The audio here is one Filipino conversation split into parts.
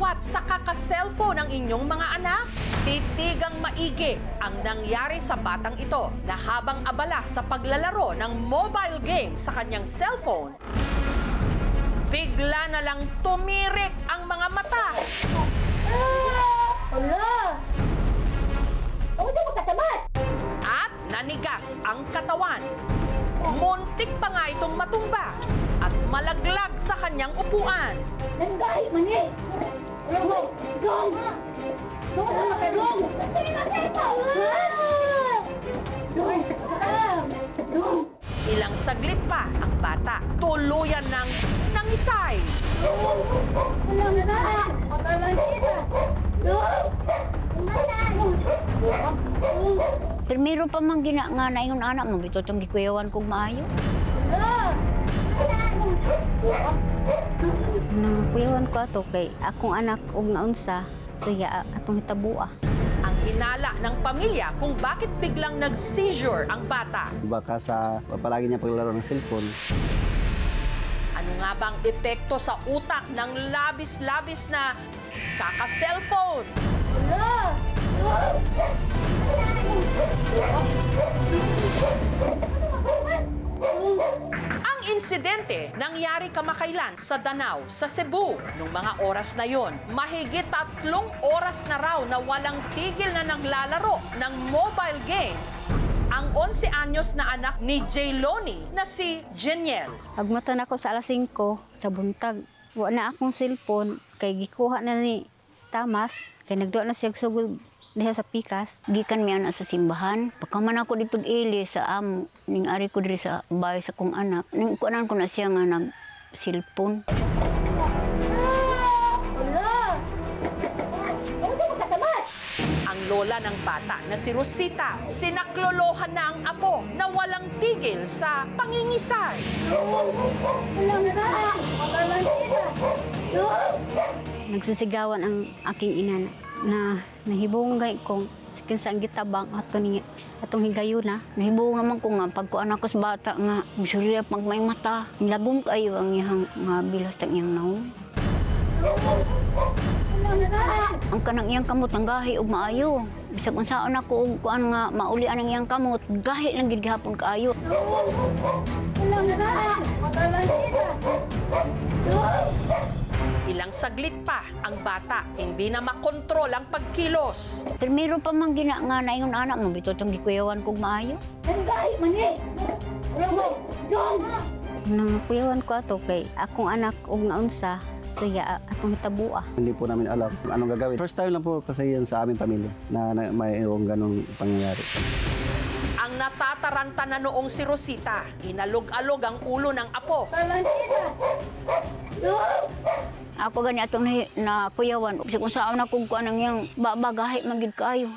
Agawat sa kaka-cellphone ng inyong mga anak? Titigang maigi ang nangyari sa batang ito na habang abala sa paglalaro ng mobile game sa kanyang cellphone, bigla na lang tumirik ang mga mata. At nanigas ang katawan. Muntik pa nga itong matumba at malaglag sa kanyang upuan. Ilang saglit pa ang bata, tuluyan ng nangisay. Pero pa mang gina nga na yung anak mo, bito itong gikuyawan kong maayo. Nang kuyawan ko ato kay akong anak og naunsa, saya atong hitabua. Ang hinala ng pamilya kung bakit biglang nag-seizure ang bata. Baka sa palagi niya paglalaro ng cellphone. Ano nga bang epekto sa utak ng labis-labis na kaka-cellphone? Ang insidente nangyari kamakailan sa Danao, sa Cebu. Nung mga oras na yon, mahigit 3 oras na raw na walang tigil na naglalaro ng mobile games ang 11 anyos na anak ni Jayloni na si Jeniel. Agmatan ako sa alas 5 sa buntag. Wa na akong cellphone kay gikuha na ni Tamas kay nagduwa na siya sugod diha sa pikas. Gikan mi ana sa simbahan. Pagkaman ako dito ili sa amo ning ari ko diri sa bahay sa kong anak. Ning kuanan ko na siya nga nag cellphone. Ang lola ng bata na si Rosita, sinaklolohan na ang apo na walang tigil sa pangingisay. Nagsisigawan ang aking ina na nahibunggay kong sikinsang gitabang atong higayuna. Nahibung naman ko nga pagkuan ako sa bata nga bisulira pag may mata. Nilagong kayo ang iyang bilas ng iyang naong. Ang kanang iyang kamot ang gahi ug maayo. Bisag unsaon ako og kuan nga maulian ang iyang kamot, gahi lang gid gihapon kaayo. Ilang saglit pa ang bata, hindi na makontrol ang pagkilos. Pero pa mang gina nga na ingon anak mo bito tong gikuyawan kog maayo. Nang kuyawan ko ato kay akong anak og naunsa, saya atong hitabua. Hindi po namin alam kung anong gagawin. First time lang po kasi yan sa aming pamilya na may ganong pangyayari. Ang natataranta na noong si Rosita, inalog-alog ang ulo ng apo. Ako gani atong nakuyawan. Kasi kung saan ako kuan ang iyang babagahi magid kaayo.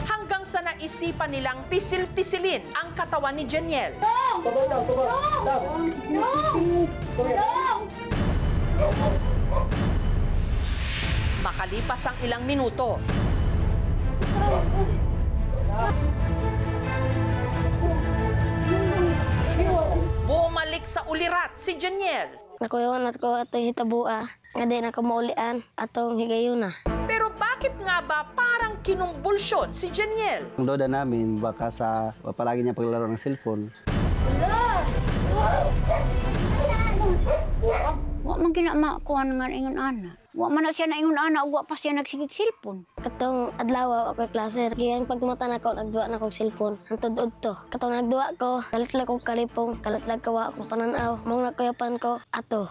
Hanggang sa naisipan nilang pisil-pisilin ang katawan ni Jeniel. Makalipas ang ilang minuto, bumalik sa ulirat si Jeniel. Nakuyawan ako atong hitabua, nga di na kamaulian atong higayuna. Pero bakit nga ba parang kinumbulsyon si Jeniel? Ang lola namin, baka sa palagi niya paglalaro ng cellphone. Wa man gina makuan nga ingon ana. Wa man na siya na ingon ana, wa pa siya nagsigig cellphone. Katong adlaw ako klase, kaya pagmata na ko nagduwa na kong cellphone. Ang tudod-to. Katong nagduwa ko, kalatlag kong kalipong, kalatlag kawa akong pananaw. Mong nakuyapan ko ato.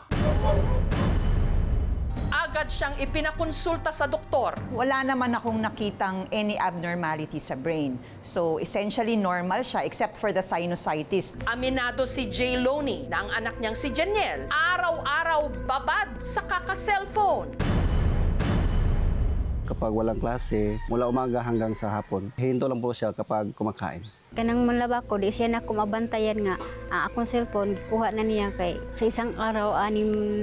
Agad siyang ipinakonsulta sa doktor. Wala naman akong nakitang any abnormality sa brain. So, essentially normal siya except for the sinusitis. Aminado si Jayloni na ang anak niyang si Jeniel araw-araw babad sa kaka-cellphone. Kapag walang klase, mula umaga hanggang sa hapon, hinto lang po siya kapag kumakain. Kanang manlaba ko, di siya na kumabantayan nga. Akong cellphone, kuha na niya kay sa isang araw, 6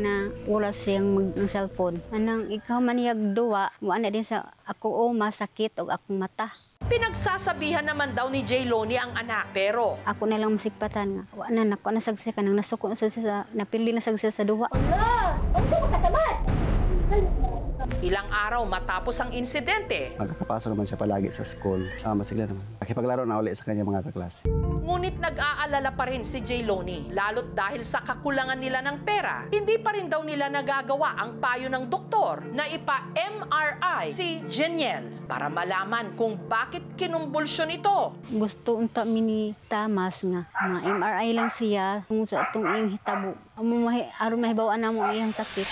na oras siyang mag-cellphone. Anang ikaw maniyag duwa, wala din sa ako masakit o akong mata. Pinagsasabihan naman daw ni Jayloni ang anak, pero ako na lang masigpatan nga. Wala na, nakuha na sagsi ka nang nasuko na sa napili na sagsi sa duwa. Ilang araw matapos ang insidente, Magkakapasok naman siya palagi sa school. Masigla naman. Nakipaglaro na ulit sa kanyang mga kaklase. ngunit nag-aalala pa rin si J. Lonnie. Lalo't dahil sa kakulangan nila ng pera, hindi pa rin daw nila nagagawa ang payo ng doktor na ipa-MRI si Jeniel para malaman kung bakit kinumbulsyon ito. Gusto unta mini Tamas nga ma-MRI lang siya kung sa itong iyong hitabo. Aron mahibawaan na mo iyang sakit.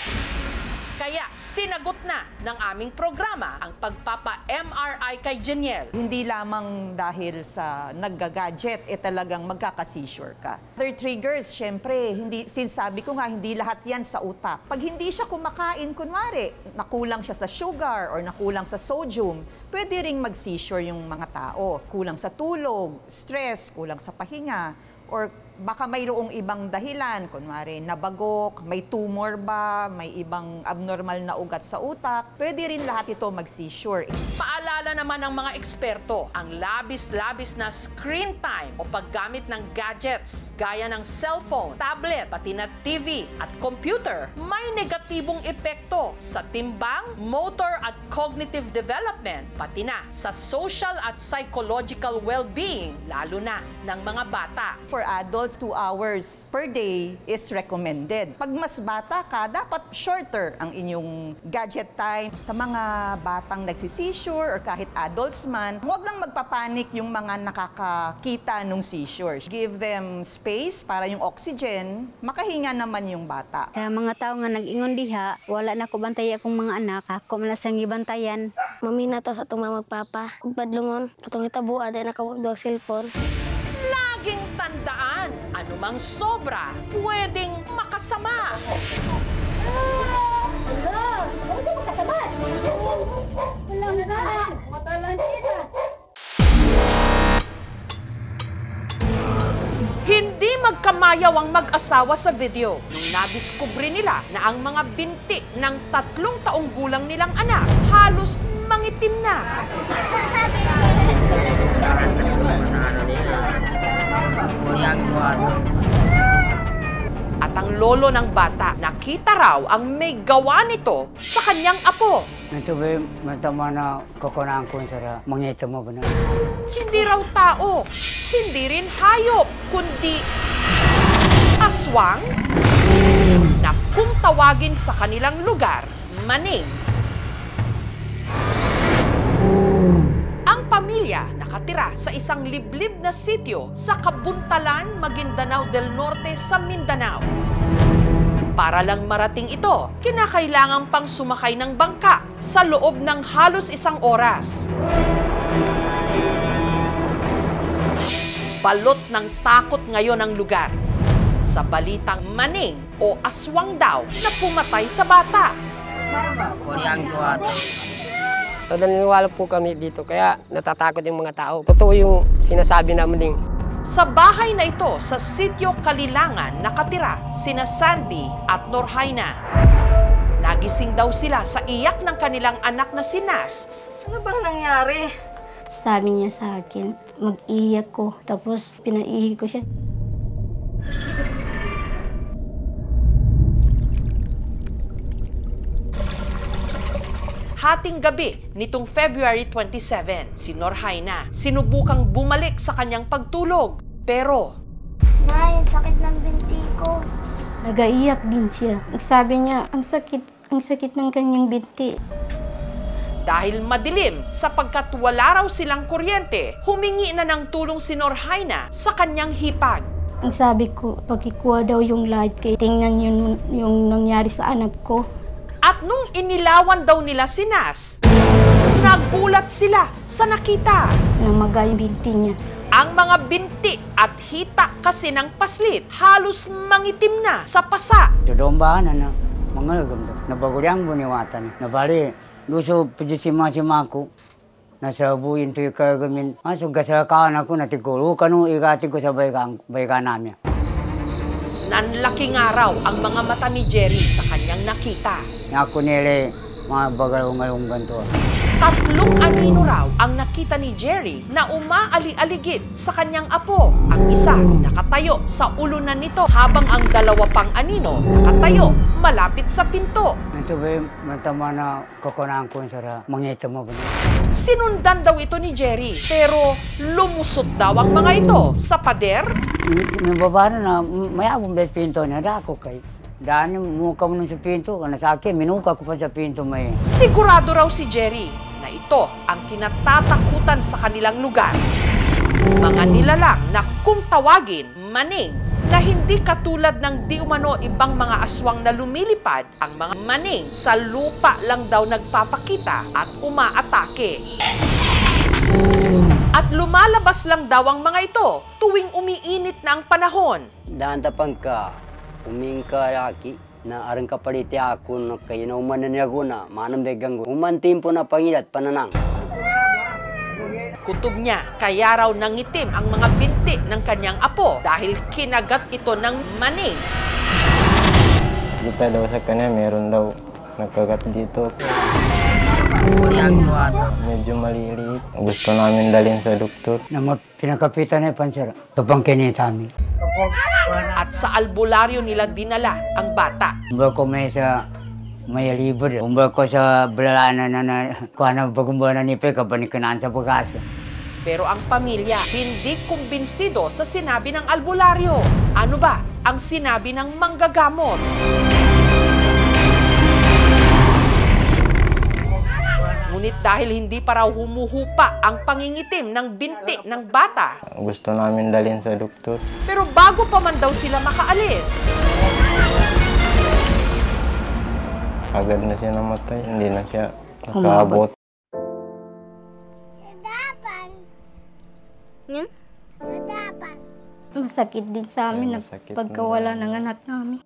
Kaya sinagot na ng aming programa ang pagpapa-MRI kay Jeniel. Hindi lamang dahil sa nagga-gadget, talagang magkaka-seizure ka. Other triggers, syempre, sinasabi ko nga, hindi lahat yan sa utak. Pag hindi siya kumakain, kunwari, nakulang siya sa sugar or nakulang sa sodium, pwede ring mag-seizure yung mga tao. Kulang sa tulog, stress, kulang sa pahinga, or baka mayroong ibang dahilan, kunwari nabagok, may tumor ba, may ibang abnormal na ugat sa utak, pwede rin lahat ito mag-seizure. Paalala naman ng mga eksperto, ang labis-labis na screen time o paggamit ng gadgets gaya ng cellphone, tablet, pati na TV at computer may negatibong epekto sa timbang, motor at cognitive development, pati na sa social at psychological well-being, lalo na ng mga bata. For adults, 2 hours per day is recommended. Pag mas bata ka, dapat shorter ang inyong gadget time. Sa mga batang nagsi-seizure or kahit adults man, huwag lang magpapanik yung mga nakakakita ng seizure. Give them space para yung oxygen, makahinga naman yung bata. Sa mga tao nga nag-ingon diha, wala na ko bantay akong mga anak, ako man sang gibantayan. Mamina to sa itong mga magpapa. Kung padlungon, katong hitabo, ada na kawag cellphone. Laging tandaan, anumang sobra, pwedeng makasama. Hindi magkamayaw ang mag-asawa sa video nung nadiskubre nila na ang mga binti ng 3 taong gulang nilang anak halos mangitim na. At ang lolo ng bata nakita raw ang may gawa nito sa kanyang apo. Ito ba matama na kukunaan ko sa mangita mo ba na? Hindi raw tao, hindi rin hayop, kundi aswang na kung tawagin sa kanilang lugar, maning. Ang pamilya nakatira sa isang liblib na sitio sa Kabuntalan, Maguindanao del Norte sa Mindanao. Para lang marating ito, kinakailangan pang sumakay ng bangka sa loob ng halos 1 oras. Balot ng takot ngayon ang lugar sa balitang maning o aswang daw na pumatay sa bata. Naniniwala po kami dito kaya natatakot yung mga tao. Totoo yung sinasabi namin din. Sa bahay na ito sa Sitio Kalilangan nakatira sina Sandy at Norhaina. Nagising daw sila sa iyak ng kanilang anak na si Nas. Ano bang nangyari? Sabi niya sa akin, mag-iyak ko. Tapos pinaihi ko siya. Hating gabi nitong February 27, si Norhaina sinubukang bumalik sa kanyang pagtulog. Pero Nay, sakit ng binti ko. Nagaiyak din siya. Sabi niya, ang sakit ng kanyang binti. dahil madilim sapagkat wala raw silang kuryente, humingi na ng tulong si Norhaina sa kanyang hipag. Ang sabi ko, pagkikuha daw yung light kay tingnan yung nangyari sa anak ko. At nung inilawan daw nila si Nas, nagulat sila sa nakita. Namaga yung binti niya. Ang mga binti at hita kasi ng paslit halos mangitim na sa pasa. Dodomba na mga gamdo. Nabagulyang buniwatan. Nabali, luso pujisima-sima ko. Nasa buin to yung kargamin. So gasakawan ako, natiguro ka nung ikati ko sa bayka namin. Nanlaki nga raw ang mga mata ni Jerry sa kanyang nakita. Ako nila mga bagalong-along ganito. 3 anino raw ang nakita ni Jerry na umaali-aligid sa kanyang apo. Ang isa isa nakatayo sa ulunan nito habang ang dalawa pang anino nakatayo malapit sa pinto. Ito ba yung matama na kukunaan ko sa mangita mo ba? Sinundan daw ito ni Jerry pero lumusot daw ang mga ito sa pader. Nababa na mayabong bet pinto na dako kay. Daan yung mukha mo nun sa pinto, kana sa akin, minuka ko pa sa pinto may. Sigurado raw si Jerry na ito ang kinatatakutan sa kanilang lugar. Mga nilalang na kung tawagin, maning, na hindi katulad ng di umano ibang mga aswang na lumilipad, ang mga maning sa lupa lang daw nagpapakita at umaatake. At lumalabas lang daw ang mga ito tuwing umiinit na ang panahon. Daan tapang ka, umingka laki, na arang kapaliti ako na kayo na umanan niya ko na, manang begang ko. Umantim po na pangilat, pananang. Kutob niya, kaya raw nangitim ang mga binti ng kanyang apo dahil kinagat ito ng maning. Kita daw sa kanya, meron daw nagkagat dito. Medyo maliliit. Gusto namin dalhin sa doktor. Na pinakapitan na yung pansara. Papangkinin sa amin. At sa albularyo nila dinala ang bata. Umba ko may libre. Umba ko sa balana na kuha na pagumba na nipe kapanikanaan sa pagkasa. Pero ang pamilya hindi kumbinsido sa sinabi ng albularyo. Ano ba ang sinabi ng manggagamot? Ngunit dahil hindi pa raw humuhupa ang pangingitim ng binti ng bata. Gusto namin dalhin sa doktor. Pero bago pa man daw sila makaalis, Agad na siya namatay, hindi na siya nakaabot. Masakit din sa amin na pagkawala ng anak namin.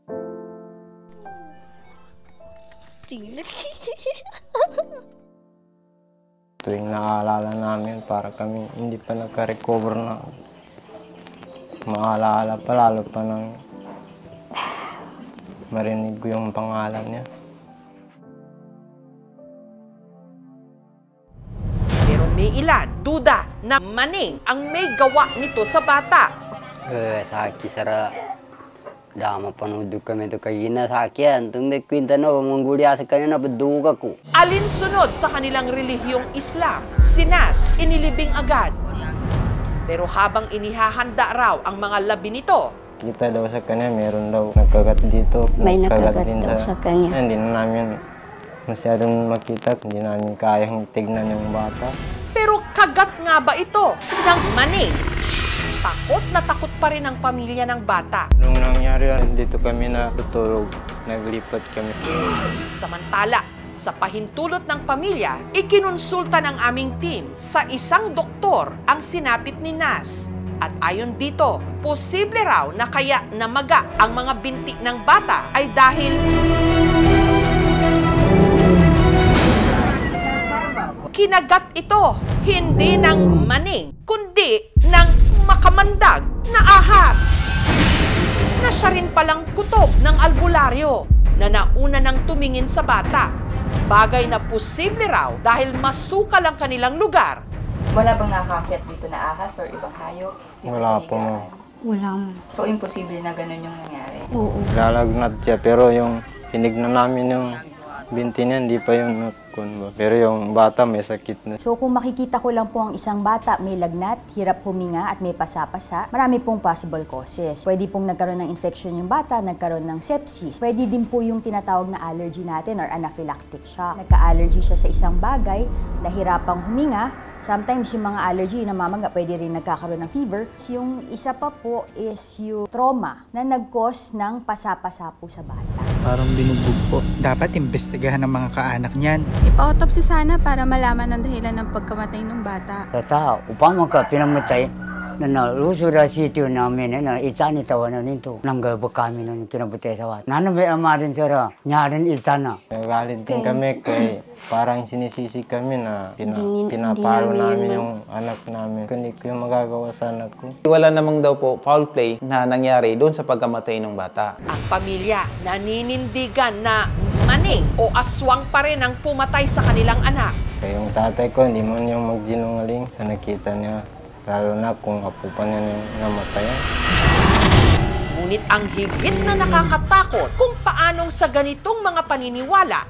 Tuwing naaalala namin, para kami hindi pa nagka-recover na maalaala pa, lalo pa nang marinig ko yung pangalan niya. pero may ilan duda na maning ang may gawa nito sa bata. Sa akin, sara, dama panudog kami ito kayina sa akin. Tumay kwinta na, manggulya sa kanya na paduga ko. Alinsunod sa kanilang relihiyong Islam, si Nas inilibing agad. Pero habang inihahanda raw ang mga labi nito, Kita daw sa kanya, meron daw nagkagat dito. May nagkagat din daw sa kanya. Hindi na namin masyadong makita, hindi namin kayang tignan yung bata. pero kagat nga ba ito ng maning? Takot na takot pa rin ang pamilya ng bata. Nung nangyari yan, dito kami natutulog, naglipat kami. Samantala, sa pahintulot ng pamilya, ikinonsulta ng aming team sa isang doktor ang sinapit ni Nas. At ayon dito, posible raw na kaya namaga ang mga binti ng bata ay dahil kinagat ito hindi ng maning, kundi ng makamandag na ahas. Na siya rin palang kutob ng albularyo na nauna nang tumingin sa bata. Bagay na posible raw dahil masukal ang kanilang lugar. Wala bang nakakakit dito na ahas or ibang hayop? Dito Wala sa po. higaan? Wala mo. So, imposible na ganun yung nangyari? Oo. Lalagnat siya, pero yung tinignan namin yung binti niya, hindi pa yung nakunba. Pero yung bata may sakit na. So kung makikita ko lang po ang isang bata may lagnat, hirap huminga at may pasa-pasa, marami pong possible causes. Pwede pong nagkaroon ng infection yung bata, nagkaroon ng sepsis. Pwede din po yung tinatawag na allergy natin or anaphylactic shock. Nagka-allergy siya sa isang bagay, nahirapang huminga. Sometimes yung mga allergy na mamaga, pwede rin nagkakaroon ng fever. Yung isa pa po is yung trauma na nag-cause ng pasa-pasa po sa bata. Parang binugbog po. Dapat imbestigahan ng mga kaanak niyan. Ipa-autopsy sana para malaman ang dahilan ng pagkamatay ng bata. Sa tao, upang ka pinamatay, na naluso na sityo namin, na isa ni tawa na nito. Nanggalbo kami na kinabutay sa wat. Nanabay amarin sara, nyarin isa na. Nagalit din kami kay parang sinisisi kami na pinapalo namin yung anak namin. Hindi ko yung magagawa sa anak ko. Wala namang daw po foul play na nangyari doon sa pagkamatay ng bata. Ang pamilya naninindigan na maning o aswang pa rin ang pumatay sa kanilang anak. Kaya yung tatay ko, hindi man yung magsinungaling sa nakita niya. Lalo na kung apo pa niya namatayan. Ngunit ang higit na nakakatakot kung paanong sa ganitong mga paniniwala,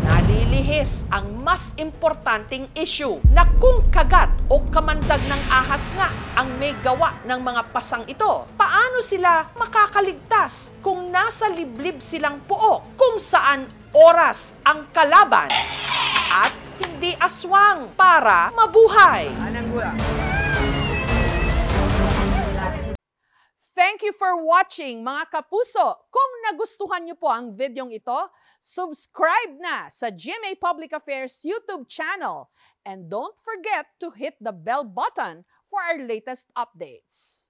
nalilihis ang mas importanteng issue na kung kagat o kamandag ng ahas nga ang may gawa ng mga pasang ito, paano sila makakaligtas kung nasa liblib silang puok kung saan oras ang kalaban at hindi aswang para mabuhay? Thank you for watching, mga kapuso. Kung nagustuhan niyo po ang videong ito, subscribe na sa GMA Public Affairs YouTube channel. And don't forget to hit the bell button for our latest updates.